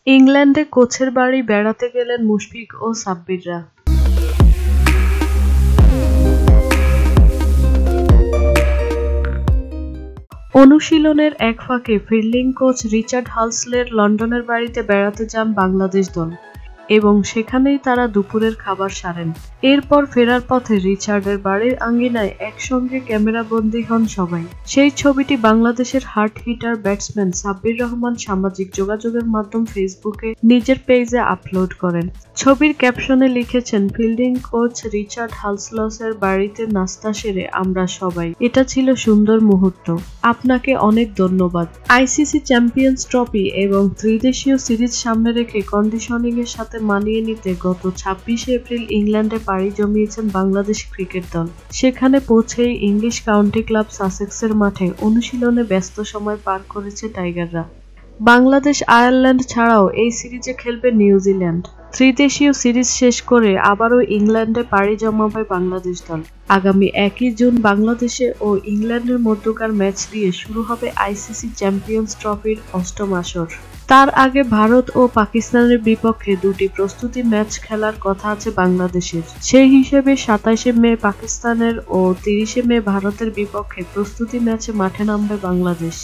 ইংল্যান্ডে কোচের বাড়ি বেড়াতে গেলেন মুশফিক ও সাব্বিররা। অনুশীলনের এক ফাঁকে ফিল্ডিং কোচ রিচার্ড হালসলের লন্ডনের বাড়িতে বেড়াতে যান বাংলাদেশ দল এবং সেখানেই তারা দুপুরের খাবার সারেন। এরপর ফেরার পথে রিচার্ডের বাড়ির আঙ্গিনায় একসঙ্গে ক্যামেরাবন্দী হন সবাই। সেই ছবিটি বাংলাদেশের hard hitter batsman Sabbir Rahman সামাজিক যোগাযোগের মাধ্যম ফেসবুকে নিজের পেজে আপলোড করেন। ছবির ক্যাপশনে লিখেছেন, ফিল্ডিং কোচ রিচার্ড হালসলের বাড়িতে নাস্তা সেরে আমরা সবাই। এটা ছিল সুন্দর মুহূর্ত। আপনাকে অনেক ধন্যবাদ। আইসিসি চ্যাম্পিয়ন্স ট্রফি এবং ত্রিদেশীয় সিরিজ সামনে রেখে কন্ডিশনিং এর সাথে মানিয়ে নিতে গত ২৬শে এপ্রিল ইংল্যান্ডে পাড়ি জমিয়েছেন বাংলাদেশ ক্রিকেট দল। সেখানে পৌঁছেই ইংলিশ কাউন্টি ক্লাব সাসেক্সের মাঠে অনুশীলনে ব্যস্ত সময় পার করেছে টাইগাররা। বাংলাদেশ আয়ারল্যান্ড ছাড়াও এই সিরিজে খেলবে নিউজিল্যান্ড। ত্রিদেশীয় সিরিজ শেষ করে আবারও ইংল্যান্ডে পাড়ি জমাবে বাংলাদেশ দল। আগামী ১ জুন বাংলাদেশে ও ইংল্যান্ডের মধ্যকার ম্যাচ দিয়ে শুরু হবে আইসিসি চ্যাম্পিয়ন্স ট্রফির ৮ম আসর। তার আগে ভারত ও পাকিস্তানের বিপক্ষে দুটি প্রস্তুতি ম্যাচ খেলার কথা আছে বাংলাদেশের। সেই হিসেবে ২৭শে মে পাকিস্তানের ও ৩০শে মে ভারতের বিপক্ষে প্রস্তুতি ম্যাচে মাঠে নামবে বাংলাদেশ।